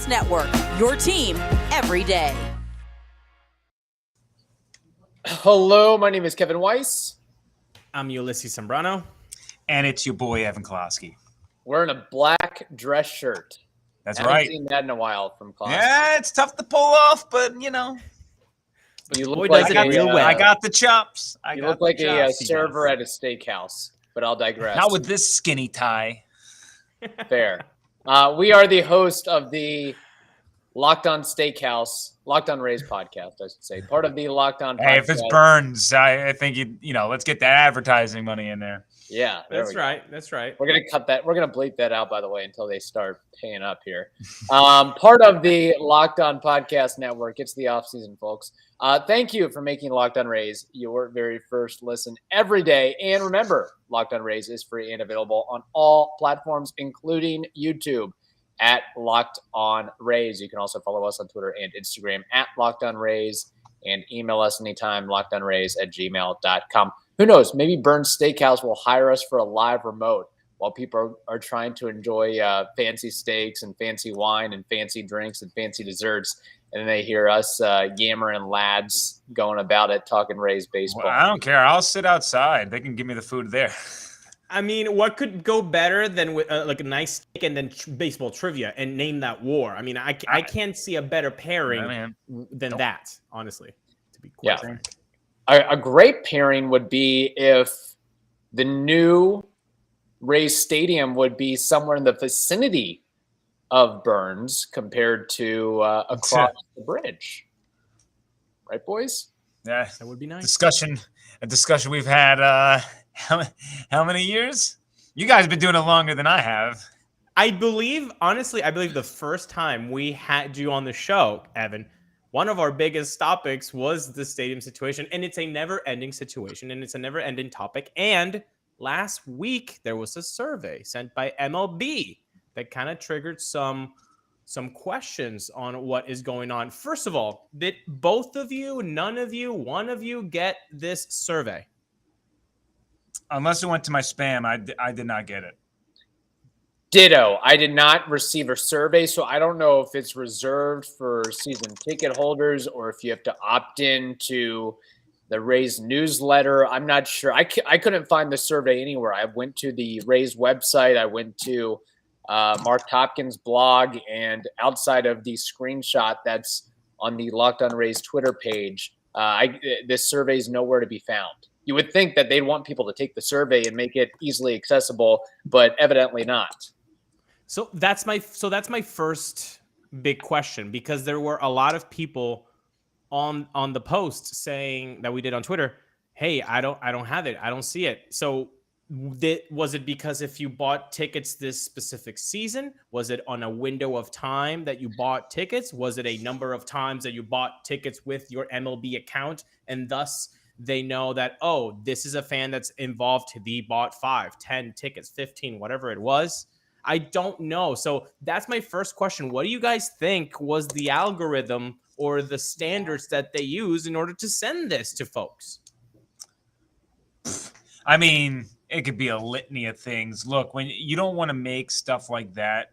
Podcast Network, your team every day. Hello, my name is Kevin Weiss. I'm Ulises Sambrano. And it's your boy, Evan Closky. Wearing a black dress shirt. That's I haven't right. seen that in a while from Closky. Yeah, it's tough to pull off, but you know. You look Boy, like does it real well. I got the chops. You look like a server at a steakhouse, but I'll digress. Not with this skinny tie. Fair. We are the host of the Locked On Steakhouse, Locked On Rays podcast, I should say. Part of the Locked On podcast. Hey, if it's Burns, I think you know, let's get that advertising money in there. Yeah, that's right. That's right. We're gonna cut that. We're gonna bleep that out, by the way, until they start paying up here. Part of the Locked On Podcast Network. It's the off season, folks. Thank you for making Locked On Rays your very first listen every day. And remember, Locked On Rays is free and available on all platforms, including YouTube at Locked On Rays. You can also follow us on Twitter and Instagram at Locked On Rays, and email us anytime, lockedonrays@gmail.com. Who knows? Maybe Burns Steakhouse will hire us for a live remote while people are trying to enjoy fancy steaks and fancy wine and fancy drinks and fancy desserts. And then they hear us yammering lads going about it, talking Rays baseball. Well, I don't care. I'll sit outside. They can give me the food there. I mean, what could go better than with like a nice steak and then baseball trivia and name that war? I mean, I can't see a better pairing than that, honestly, to be quite frank. A great pairing would be if the new Rays Stadium would be somewhere in the vicinity of Burns compared to across the bridge. Right, boys? Yeah, that would be nice. A discussion we've had how many years? You guys have been doing it longer than I have. I believe the first time we had you on the show, Evan, one of our biggest topics was the stadium situation, and it's a never-ending situation, and it's a never-ending topic. And last week, there was a survey sent by MLB that kind of triggered some questions on what is going on. First of all, did both of you, none of you, one of you get this survey? Unless it went to my spam, I did not get it. Ditto. I did not receive a survey, so I don't know if it's reserved for season ticket holders or if you have to opt in to the Rays newsletter. I'm not sure. I couldn't find the survey anywhere. I went to the Rays website. I went to Mark Topkins' blog, and outside of the screenshot that's on the Locked On Rays Twitter page, this survey is nowhere to be found. You would think that they'd want people to take the survey and make it easily accessible, but evidently not. So that's my first big question, because there were a lot of people on the post saying that we did on Twitter, hey, I don't have it. I don't see it. So was it because if you bought tickets this specific season, was it on a window of time that you bought tickets? Was it a number of times that you bought tickets with your MLB account, and thus they know that, oh, this is a fan that's involved. He bought 5, 10 tickets, 15, whatever it was? I don't know. So that's my first question. What do you guys think was the algorithm or the standards that they use in order to send this to folks? I mean, it could be a litany of things. Look, when you don't want to make stuff like that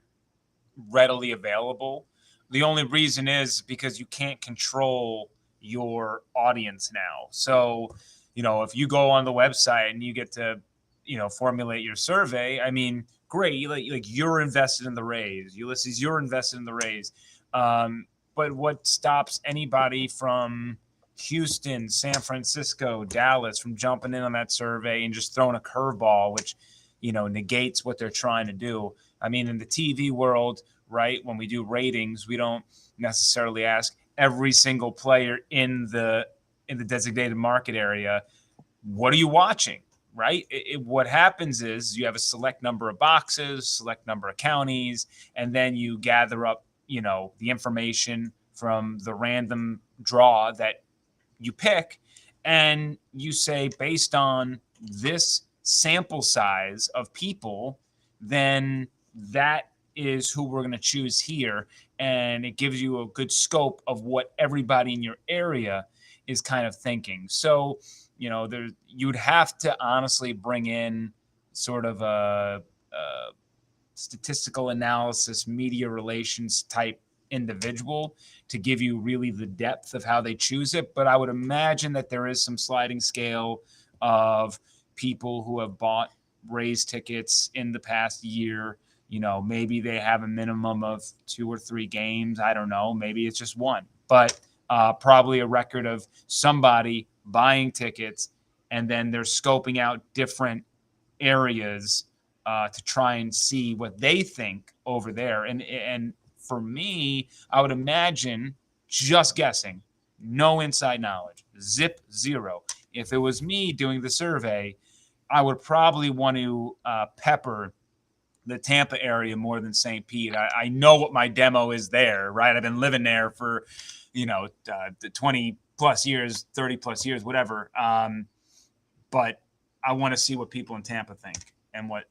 readily available, the only reason is because you can't control your audience now. So, you know, if you go on the website and you get to, you know, formulate your survey, I mean, great. Like you're invested in the Rays. Ulises, you're invested in the Rays. But what stops anybody from Houston, San Francisco, Dallas from jumping in on that survey and just throwing a curveball, which, you know, negates what they're trying to do? I mean, in the TV world, right, when we do ratings, we don't necessarily ask every single player in the designated market area, what are you watching? Right? What happens is you have a select number of boxes, select number of counties, and then you gather up, you know, the information from the random draw that you pick, and you say, based on this sample size of people, then that is who we're going to choose here. And it gives you a good scope of what everybody in your area is kind of thinking. So, you know, you'd have to honestly bring in sort of a statistical analysis, media relations type individual to give you really the depth of how they choose it. But I would imagine that there is some sliding scale of people who have bought Rays tickets in the past year. Maybe they have a minimum of 2 or 3 games. I don't know. Maybe it's just one, but probably a record of somebody buying tickets, and then they're scoping out different areas to try and see what they think over there. And for me, I would imagine, just guessing, no inside knowledge, zero. If it was me doing the survey, I would probably want to pepper the Tampa area more than St. Pete. I know what my demo is there, right? I've been living there for, 20 plus years, 30 plus years, whatever. But I want to see what people in Tampa think and what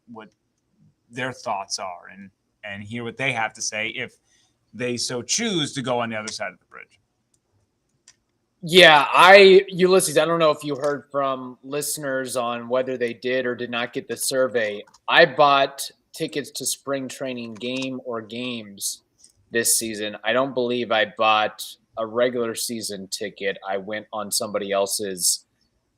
their thoughts are and hear what they have to say if they so choose to go on the other side of the bridge. Yeah, Ulises, I don't know if you heard from listeners on whether they did or did not get the survey. I bought tickets to spring training game or games this season. I don't believe I bought a regular season ticket. I went on somebody else's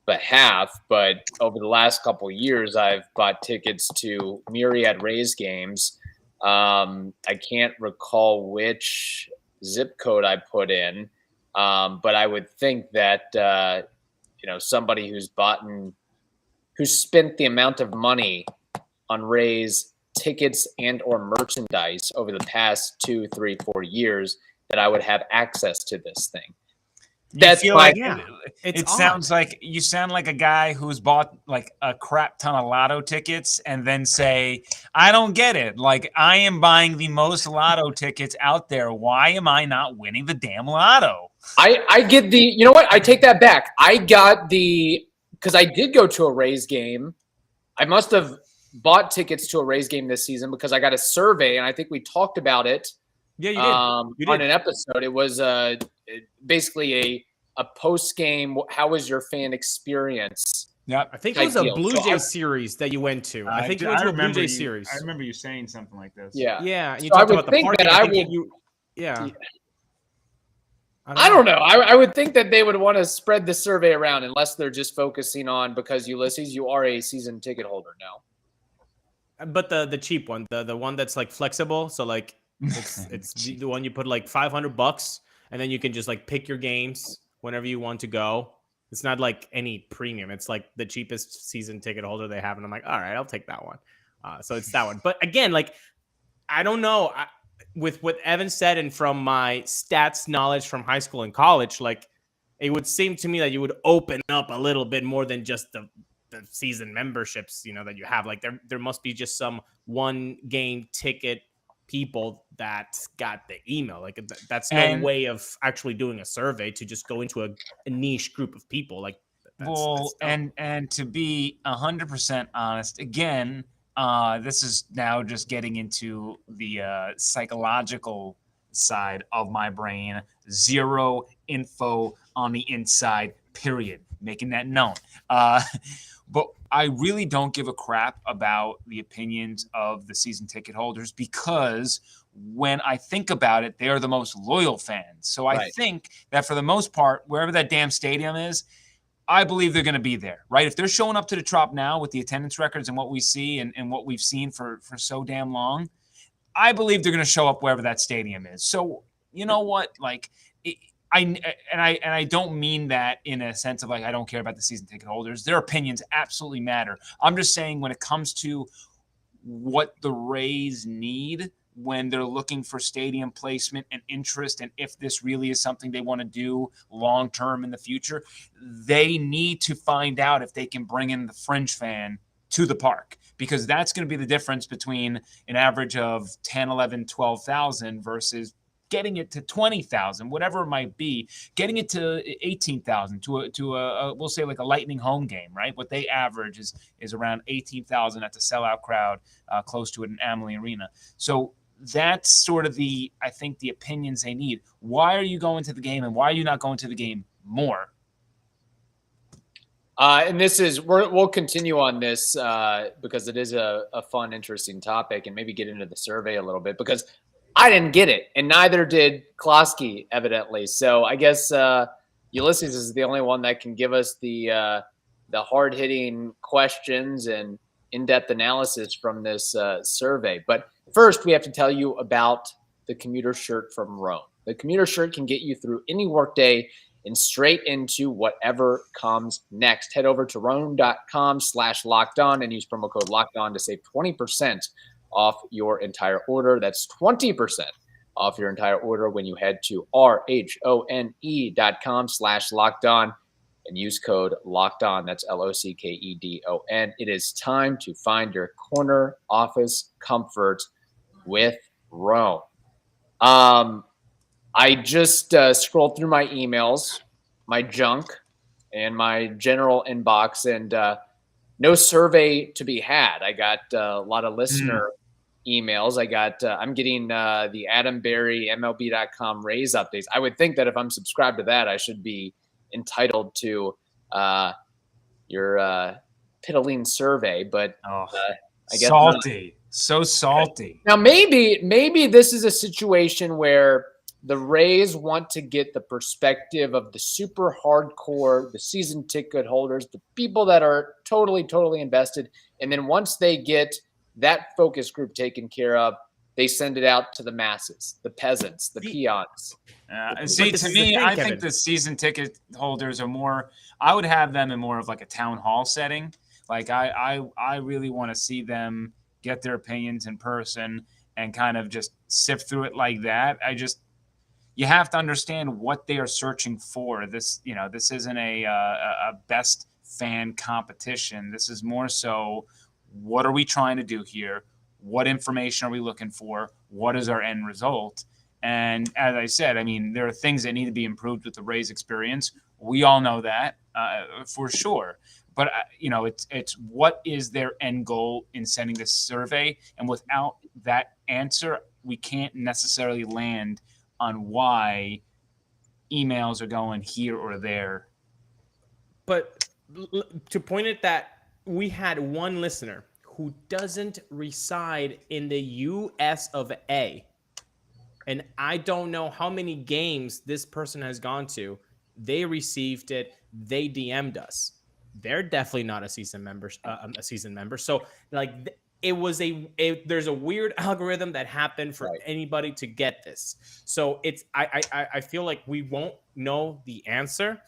behalf, but over the last couple of years, I've bought tickets to myriad Rays games. I can't recall which zip code I put in, but I would think that somebody who's spent the amount of money on Rays tickets and or merchandise over the past 2, 3, 4 years, that I would have access to this thing. That's like it sounds like you sound like a guy who's bought like a crap ton of lotto tickets and then say, I don't get it. Like, I am buying the most lotto tickets out there. Why am I not winning the damn lotto? I get you know what? I take that back. Because I did go to a Rays game. I must have bought tickets to a Rays game this season because I got a survey, and I think we talked about it. Yeah, you did. On an episode. It was basically a post game. How was your fan experience? Yeah, I think it was a Blue Jay series that you went to. I think you went to a Blue Jay series. I remember you saying something like this. Yeah. And you talked about the parking. I don't know. I would think that they would want to spread the survey around, unless they're just focusing on, because Ulises, you are a season ticket holder now. But the cheap one, the one that's like flexible. So like it's the one you put like $500, and then you can just like pick your games whenever you want to go. It's not like any premium. It's like the cheapest season ticket holder they have, and I'm like, all right, I'll take that one. So it's that one. But again, like, I don't know. With what Evan said, and from my stats knowledge from high school and college, like, it would seem to me that you would open up a little bit more than just the season memberships, that you have. Like, there must be just some one game ticket people that got the email. Like, that's no way of actually doing a survey to just go into a niche group of people. Like, that's and to be 100% honest, again, this is now just getting into the psychological side of my brain. Zero info on the inside, period. Making that known. But I really don't give a crap about the opinions of the season ticket holders, because when I think about it, they are the most loyal fans. So I think that for the most part, wherever that damn stadium is, I believe they're going to be there, right? If they're showing up to the Trop now with the attendance records and what we see and what we've seen for so damn long, I believe they're going to show up wherever that stadium is. So you know what? Like, I don't mean that in a sense of like, I don't care about the season ticket holders. Their opinions absolutely matter. I'm just saying, when it comes to what the Rays need when they're looking for stadium placement and interest, and if this really is something they want to do long term in the future, they need to find out if they can bring in the fringe fan to the park, because that's going to be the difference between an average of 10, 11, 12,000 versus getting it to 20,000, whatever it might be, getting it to 18,000 to a we'll say like a Lightning home game, right? What they average is around 18,000 at the sellout crowd, close to it in Amalie Arena. So that's sort of I think the opinions they need. Why are you going to the game, and why are you not going to the game more? And we'll continue on this because it is a fun, interesting topic, and maybe get into the survey a little bit, because I didn't get it, and neither did Closky, evidently. So I guess Ulises is the only one that can give us the hard-hitting questions and in-depth analysis from this survey. But first, we have to tell you about the commuter shirt from Rhone. The commuter shirt can get you through any workday and straight into whatever comes next. Head over to rhone.com/lockedon and use promo code LOCKEDON to save 20% off your entire order. That's 20% off your entire order when you head to rhone.com/lockedon and use code LOCKEDON. That's LOCKEDON. It is time to find your corner office comfort with Rhone. I just scrolled through my emails, my junk, and my general inbox, and no survey to be had. I got a lot of listener emails. I'm getting the Adam Berry MLB.com Rays updates. I would think that if I'm subscribed to that, I should be entitled to your Pittaline survey, but I guess salty, so salty. Now maybe this is a situation where the Rays want to get the perspective of the super hardcore, the season ticket holders, the people that are totally invested. And then once they get that focus group taken care of, they send it out to the masses, the peasants, the peons. See, to me, I think the season ticket holders are more, I would have them in more of like a town hall setting. Like I really want to see them get their opinions in person and kind of just sift through it like that. You have to understand what they are searching for. This isn't a best fan competition. This is more so, what are we trying to do here? What information are we looking for? What is our end result? And as I said, I mean, there are things that need to be improved with the Rays experience. We all know that for sure. But, it's what is their end goal in sending this survey? And without that answer, we can't necessarily land on why emails are going here or there. But to point at that, we had one listener who doesn't reside in the U.S. of A. And I don't know how many games this person has gone to. They received it. They DM'd us. They're definitely not a season member. So there's a weird algorithm that happened for anybody to get this. So I feel like we won't know the answer,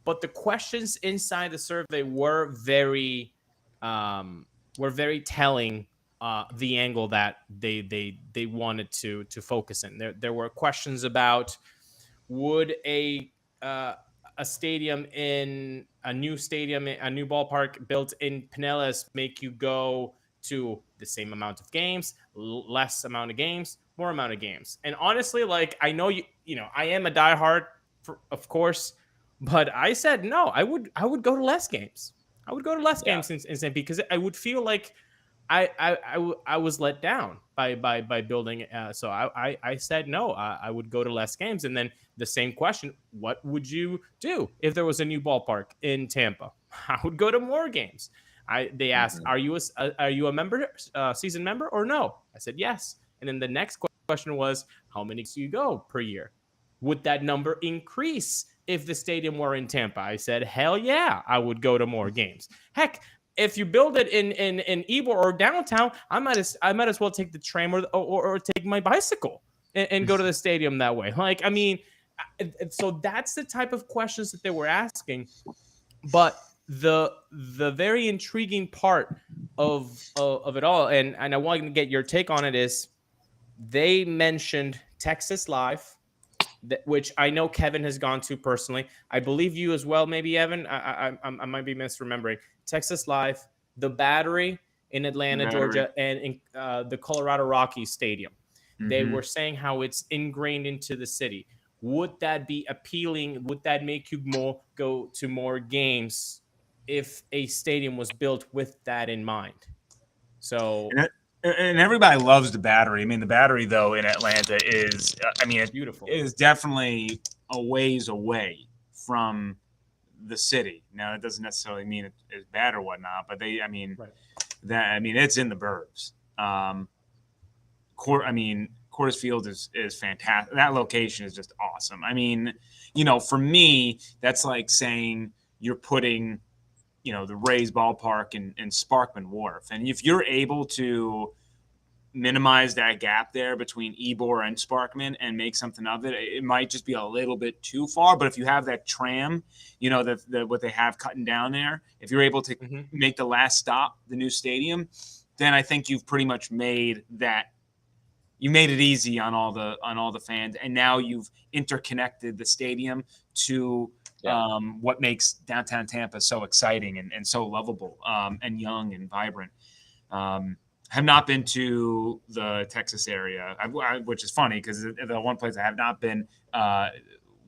but the questions inside the survey were very telling. The angle that they wanted to focus in. There were questions about, would a stadium in a new ballpark built in Pinellas make you go to the same amount of games, less amount of games, more amount of games? And honestly, like, I know I am a diehard, of course, but I said no. I would go to less games. I would go to less games in because I would feel like I was let down by building. So I said no. I would go to less games. And then the same question: what would you do if there was a new ballpark in Tampa? I would go to more games. They asked, are you a member, season member, or no? I said yes. And then the next question was, how many do you go per year? Would that number increase if the stadium were in Tampa? I said, hell yeah, I would go to more games. Heck, if you build it in Ybor or downtown, I might as well take the tram or take my bicycle and go to the stadium that way. Like, I mean, so that's the type of questions that they were asking. But the very intriguing part of it all, and I want to get your take on it, is they mentioned Texas Live, which I know Kevin has gone to personally. I believe you as well, maybe Evan. I might be misremembering. Texas Live, the Battery in Atlanta, Georgia, and in the Colorado Rockies Stadium. Mm-hmm. They were saying how it's ingrained into the city. Would that be appealing? Would that make you go to more games if a stadium was built with that in mind? So. And everybody loves the Battery. I mean, the Battery, though, in Atlanta is, it's beautiful. It is definitely a ways away from the city. Now, it doesn't necessarily mean it's bad or whatnot, but it's in the burbs. Coors Field is fantastic. That location is just awesome. I mean, for me, that's like saying you're putting, the Rays ballpark in Sparkman Wharf. And if you're able to minimize that gap there between Ybor and Sparkman and make something of it, it might just be a little bit too far. But if you have that tram, what they have cutting down there, if you're able to make the last stop the new stadium, then I think you've pretty much made that. You made it easy on all the fans, and now you've interconnected the stadium to what makes downtown Tampa so exciting and so lovable and young and vibrant. Have not been to the Texas area, which is funny because the one place I have not been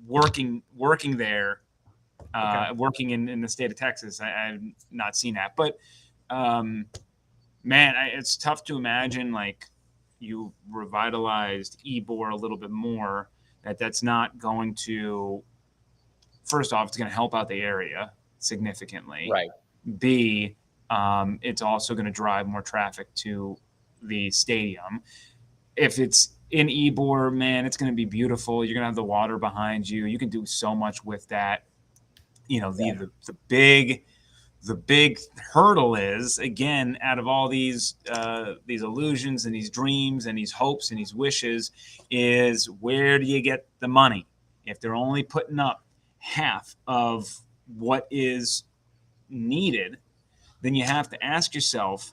working there, working in the state of Texas. I have not seen that, but man, it's tough to imagine like you revitalized Ybor a little bit more. That's not going to. First off, it's going to help out the area significantly. Right. B, it's also going to drive more traffic to the stadium. If it's in Ybor, man, it's going to be beautiful. You're going to have the water behind you. You can do so much with that. The big hurdle is, again, out of all these illusions and these dreams and these hopes and these wishes, is where do you get the money? If they're only putting up half of what is needed, then you have to ask yourself,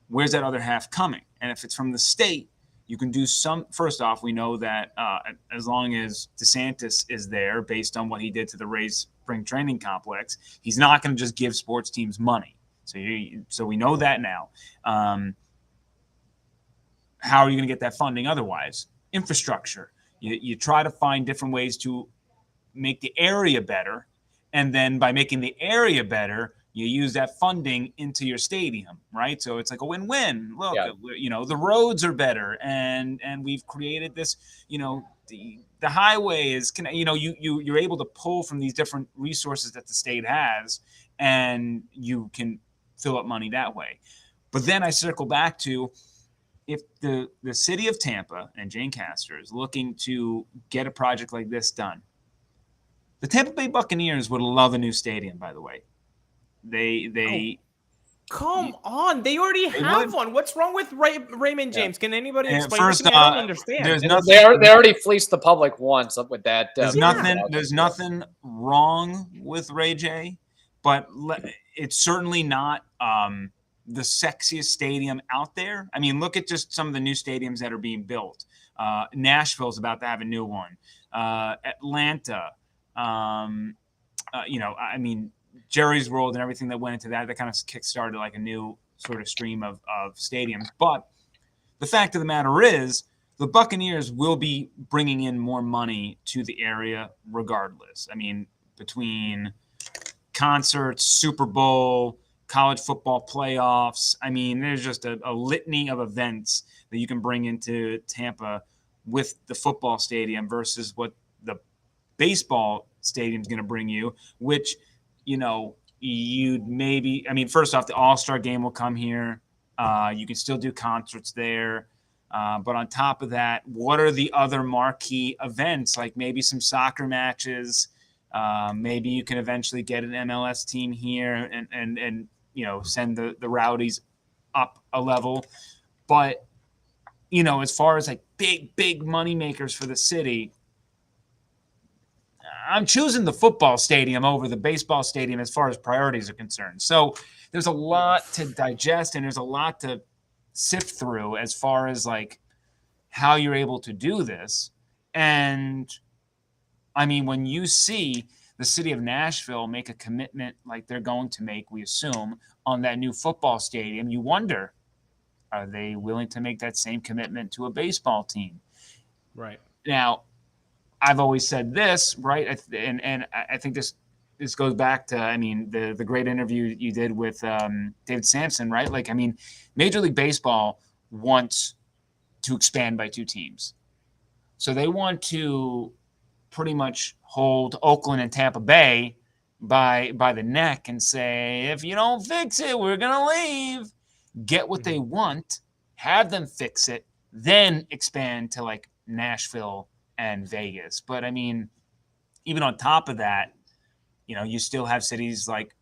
where's that other half coming? And if it's from the state, you can do some. First off, we know that as long as DeSantis is there, based on what he did to the Rays spring training complex, he's not going to just give sports teams money. So we know that now. How are you going to get that funding otherwise? Infrastructure. You try to find different ways to make the area better, and then by making the area better, you use that funding into your stadium, right? So it's like a win-win. Look, the roads are better, and we've created this, the highway is, you're able to pull from these different resources that the state has, and you can fill up money that way. But then I circle back to, if the city of Tampa and Jane Castor is looking to get a project like this done, the Tampa Bay Buccaneers would love a new stadium, by the way. Come on. They already have one. What's wrong with Raymond James? Can anybody explain first, to me? I don't understand. There's nothing, they already fleeced the public once with that. There's nothing wrong with Ray J, but it's certainly not the sexiest stadium out there. I mean, look at just some of the new stadiums that are being built. Nashville's about to have a new one. Atlanta, Jerry's World and everything that went into that kind of kickstarted like a new sort of stream of stadiums. But the fact of the matter is, the Buccaneers will be bringing in more money to the area regardless. I mean, between concerts, Super Bowl, college football playoffs, I mean, there's just a litany of events that you can bring into Tampa with the football stadium versus what the baseball stadium is going to bring you, which, you'd maybe, first off, the All-Star game will come here. You can still do concerts there. But on top of that, what are the other marquee events? Like maybe some soccer matches. Maybe you can eventually get an MLS team here and send the Rowdies up a level. But, as far as like big money makers for the city, I'm choosing the football stadium over the baseball stadium as far as priorities are concerned. So there's a lot to digest and there's a lot to sift through as far as like how you're able to do this. And when you see the city of Nashville make a commitment like they're going to make, we assume, on that new football stadium, you wonder, are they willing to make that same commitment to a baseball team? Right. Now, I've always said this, right? And I think this goes back to, the great interview you did with David Sampson, right? Like, Major League Baseball wants to expand by 2 teams. So they want to pretty much hold Oakland and Tampa Bay by the neck and say, if you don't fix it, we're going to leave. Get what they want, have them fix it, then expand to like Nashville and Vegas. But I mean, even on top of that, you still have cities like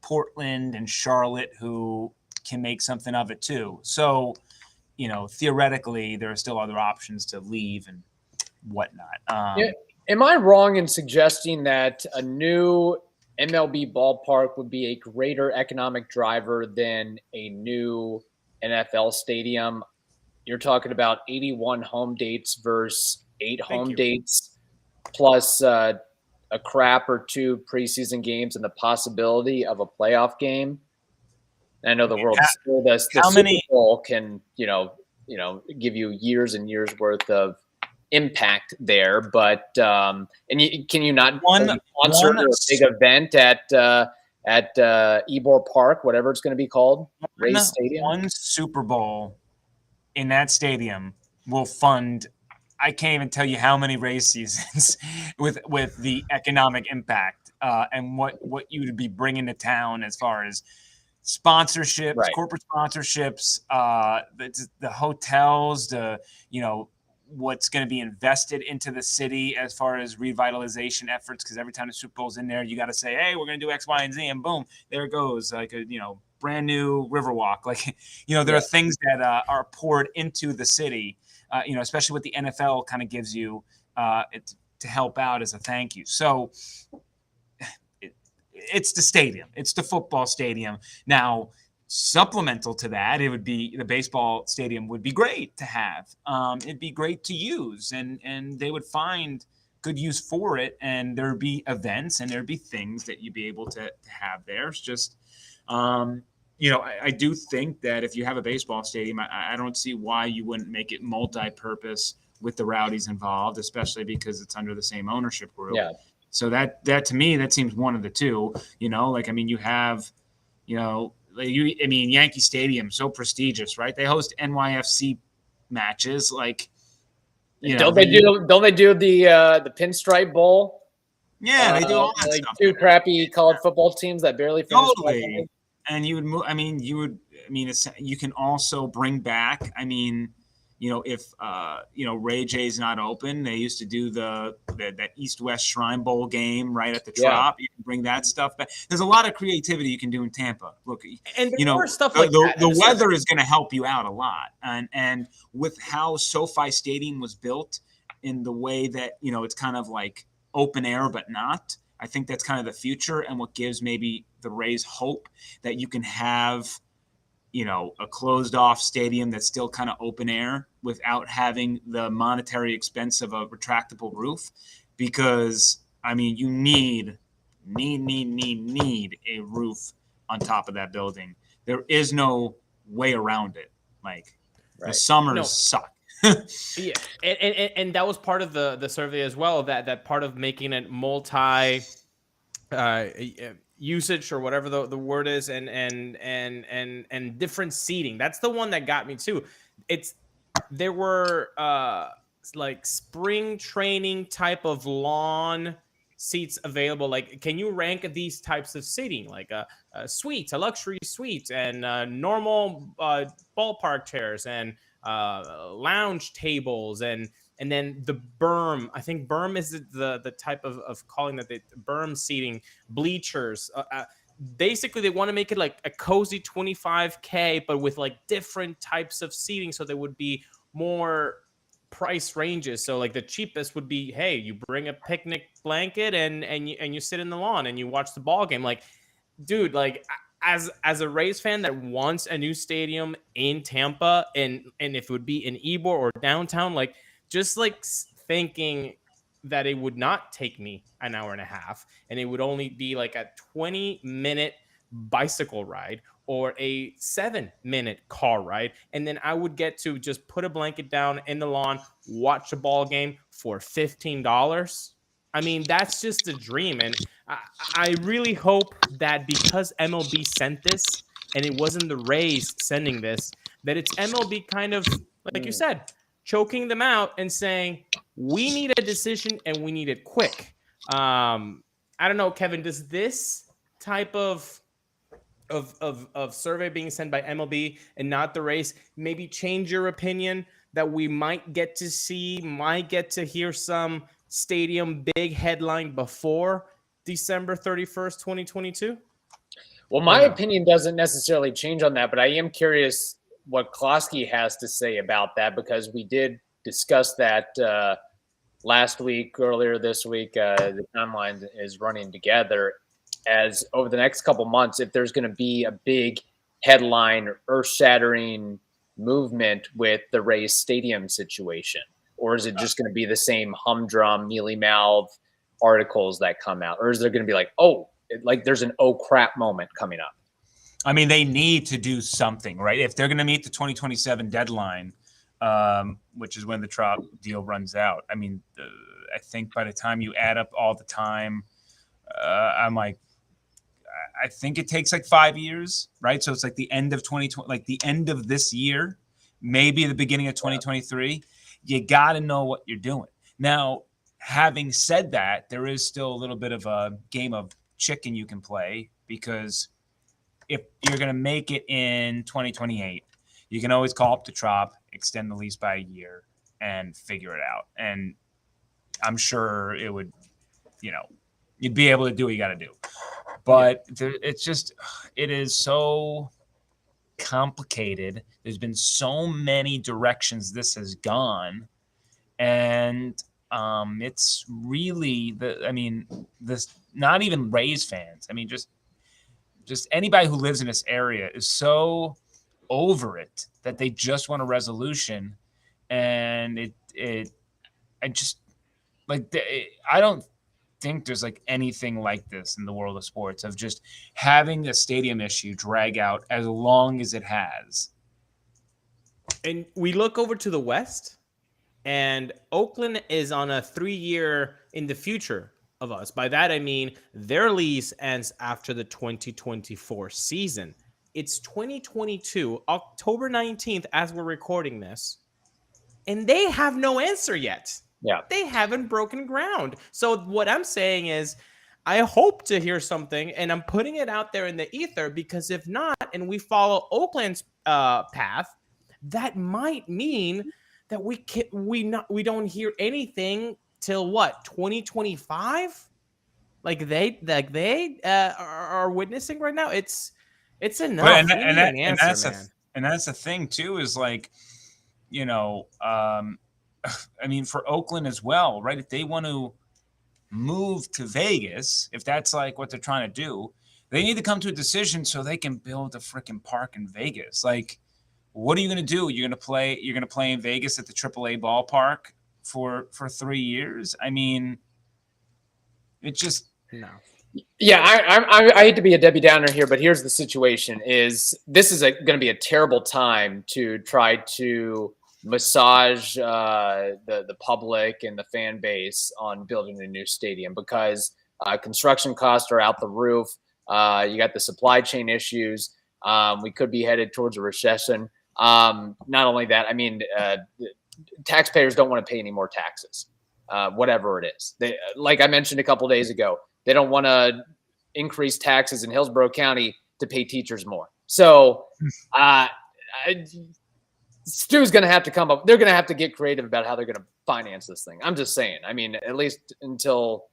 Portland and Charlotte who can make something of it too. So, theoretically, there are still other options to leave and whatnot. Am I wrong in suggesting that a new MLB ballpark would be a greater economic driver than a new NFL stadium? You're talking about 81 home dates versus 8 home dates, plus a crap or 2 preseason games and the possibility of a playoff game. And I know the Super Bowl can, give you years and years worth of impact there, but can you not sponsor a big event at Ybor Park, whatever it's going to be called, Rays Stadium? One Super Bowl in that stadium will fund, I can't even tell you how many Rays seasons with the economic impact and what you would be bringing to town as far as sponsorships, corporate sponsorships, the hotels, what's going to be invested into the city as far as revitalization efforts. Because every time the Super Bowl's in there, you got to say, hey, we're going to do X, Y, and Z, and boom, there it goes. Like a, brand new Riverwalk. Like, there are things that are poured into the city, especially what the NFL kind of gives you to help out as a thank you. So it's the stadium. It's the football stadium. Now, supplemental to that, it would be the baseball stadium would be great to have. It'd be great to use, and they would find good use for it, and there'd be events and there'd be things that you'd be able to have there. It's just, I do think that if you have a baseball stadium, I don't see why you wouldn't make it multi-purpose with the Rowdies involved, especially because it's under the same ownership group. Yeah. So that to me, that seems one of the two. You have, Yankee Stadium, so prestigious, right? They host NYFC matches. Like, don't they do the Pinstripe Bowl? Yeah, they do all that stuff. 2 crappy college football teams that barely finished. Totally. And you can also bring back, if Ray J's not open, they used to do that East-West Shrine Bowl game right at the Trop. You can bring that stuff back. There's a lot of creativity you can do in Tampa. Look, and more stuff like that. The weather is going to help you out a lot, and with how SoFi Stadium was built in the way that it's kind of like open air but not. I think that's kind of the future, and what gives maybe the Rays hope that you can have a closed off stadium that's still kind of open air without having the monetary expense of a retractable roof, because you need a roof on top of that building. There is no way around it. The summers suck. Yeah, and that was part of the survey as well. That part of making it multi usage or whatever the word is, and different seating. That's the one that got me too. There were like spring training type of lawn seats available. Like, can you rank these types of seating? Like a suite, a luxury suite, and normal ballpark chairs, and lounge tables, and then the berm. I think berm is the type of calling that the berm seating, bleachers. Basically, they want to make it like a cozy 25K, but with like different types of seating, so there would be more price ranges. So like the cheapest would be, hey, you bring a picnic blanket and you sit in the lawn and you watch the ball game. Like, dude, like as a Rays fan that wants a new stadium in Tampa, and if it would be in Ybor or downtown, like just like thinking that it would not take me an hour and a half, and it would only be like a 20-minute bicycle ride or a 7-minute car ride, and then I would get to just put a blanket down in the lawn, watch a ball game for $15. I mean, that's just a dream. And I really hope that because MLB sent this and it wasn't the Rays sending this, that it's MLB kind of, like you said, choking them out and saying, we need a decision and we need it quick. I don't know, Kevin, does this type of survey being sent by MLB and not the Rays maybe change your opinion that we might get to hear some stadium big headline before December 31st, 2022? Well, my opinion doesn't necessarily change on that, but I am curious what Closky has to say about that, because we did discuss that last week, earlier this week. The timeline is running together as over the next couple months, if there's going to be a big headline, earth-shattering movement with the Rays Stadium situation, or is it just going to be the same humdrum, mealy-mouthed articles that come out, or is there going to be like, there's an oh crap moment coming up? I mean, they need to do something, right? If they're going to meet the 2027 deadline, which is when the Trop deal runs out. I mean, I think by the time you add up all the time, I think it takes like 5 years, right? So it's like the end of 2020, like the end of this year, maybe the beginning of 2023. You got to know what you're doing. Now, having said that, there is still a little bit of a game of chicken you can play, because if you're going to make it in 2028, you can always call up the Trop, extend the lease by a year, and figure it out. And I'm sure it would, you'd be able to do what you got to do. But it is so complicated. There's been so many directions this has gone. And it's really not even Rays fans. I mean, just anybody who lives in this area is so over it that they just want a resolution. And I don't think there's like anything like this in the world of sports, of just having a stadium issue drag out as long as it has. And we look over to the West, and Oakland is on a 3-year in the future of us. By that, I mean their lease ends after the 2024 season. It's 2022, October 19th, as we're recording this, and they have no answer yet. Yeah. They haven't broken ground. So what I'm saying is, I hope to hear something, and I'm putting it out there in the ether, because if not, and we follow Oakland's path, that might mean that we don't hear anything till what, 2025? Like they are witnessing right now. It's enough. And that's the thing too, is like, I mean, for Oakland as well, right? If they want to move to Vegas, if that's like what they're trying to do, they need to come to a decision so they can build a freaking park in Vegas. Like, what are you going to do? You're going to play in Vegas at the AAA ballpark for 3 years? I mean, it just no. Yeah, I hate to be a Debbie Downer here, but here's the situation: this is going to be a terrible time to try to massage the public and the fan base on building a new stadium, because construction costs are out the roof. You got the supply chain issues. We could be headed towards a recession. Not only that, I mean, taxpayers don't want to pay any more taxes, whatever it is. They, like I mentioned a couple of days ago, they don't want to increase taxes in Hillsborough County to pay teachers more. So Stu's going to have to come up. They're going to have to get creative about how they're going to finance this thing. I'm just saying. I mean, at least until,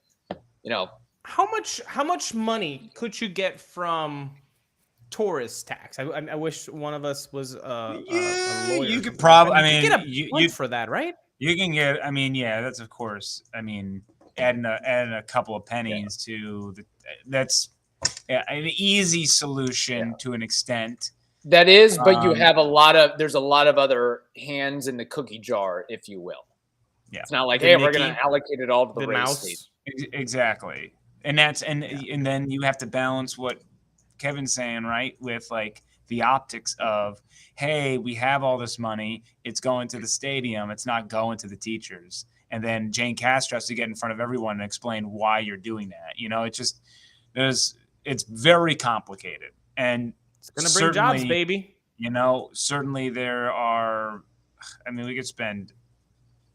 How much money could you get from tourist tax? I wish one of us was a lawyer. You could probably. I mean, get a point for that, right? You can get. I mean, yeah, that's of course. I mean, adding a couple of pennies to that's an easy solution to an extent. That is, but you have there's a lot of other hands in the cookie jar, if you will. Yeah, it's not like, hey, we're going to allocate it all to the Rays state. Exactly, and then you have to balance what Kevin's saying, right, with like the optics of, hey, we have all this money, it's going to the stadium, it's not going to the teachers, and then Jane Castro has to get in front of everyone and explain why you're doing that. It's very complicated, and it's going to bring jobs, baby. Certainly there are. I mean, we could spend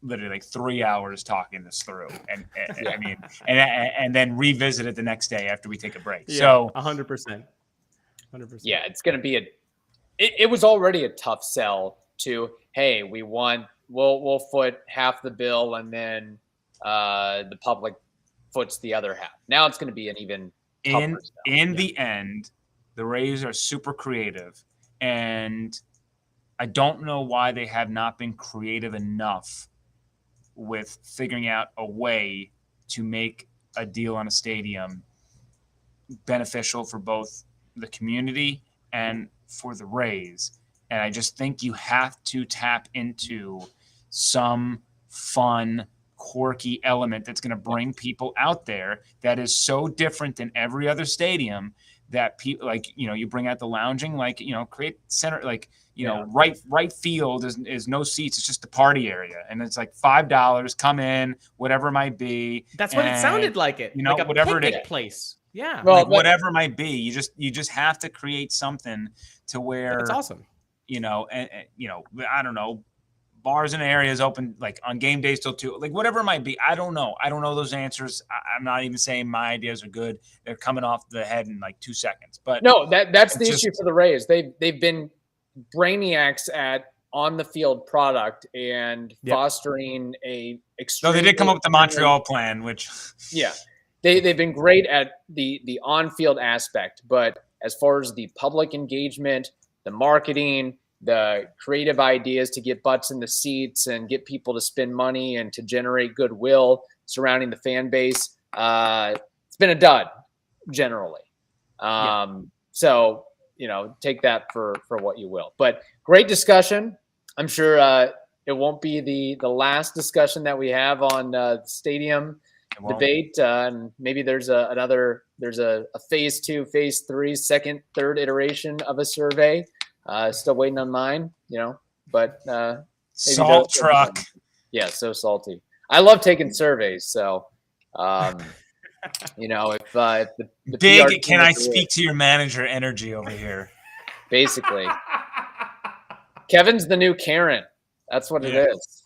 literally like 3 hours talking this through, and I mean, and then revisit it the next day after we take a break. Yeah, so 100%. Yeah, it's going to be it was already a tough sell to, hey, we want we'll foot half the bill, and then the public foots the other half. Now it's going to be an even tougher sell. In the end, the Rays are super creative, and I don't know why they have not been creative enough with figuring out a way to make a deal on a stadium beneficial for both the community and for the Rays. And I just think you have to tap into some fun, quirky element that's going to bring people out there that is so different than every other stadium that people, like, you bring out the lounging, like, create center, like, right field is no seats. It's just the party area. And it's like $5, come in, whatever it might be. That's what it sounded like it. Like a whatever picnic it is. place. Yeah. Well, whatever it might be. You just have to create something to where it's awesome. And I don't know, bars and areas open like on game days till 2, like whatever it might be. I don't know those answers. I'm not even saying my ideas are good. They're coming off the head in like 2 seconds. But no, that's the issue for the Rays. They've been brainiacs at on the field product and fostering a extreme. So they did come up with the Montreal plan, which they've been great at the on field aspect, but as far as the public engagement, the marketing, the creative ideas to get butts in the seats and get people to spend money and to generate goodwill surrounding the fan base, it's been a dud generally. So, take that for what you will. But great discussion. I'm sure it won't be the last discussion that we have on stadium debate. And maybe there's a phase 2, phase 3, second, third iteration of a survey. Still waiting on mine, but salt truck. Yeah, so salty. I love taking surveys, so if the big, PR can I speak to your manager energy over here? Basically, Kevin's the new Karen. That's what it is.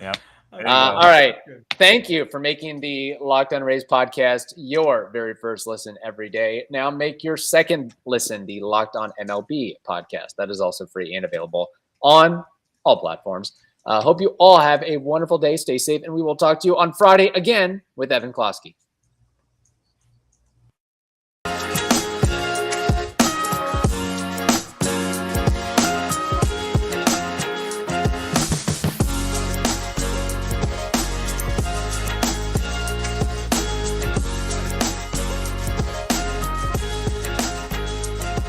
Yeah. All right. Thank you for making the Locked On Rays podcast your very first listen every day. Now make your second listen the Locked On MLB podcast. That is also free and available on all platforms. Hope you all have a wonderful day. Stay safe, and we will talk to you on Friday again with Evan Closky.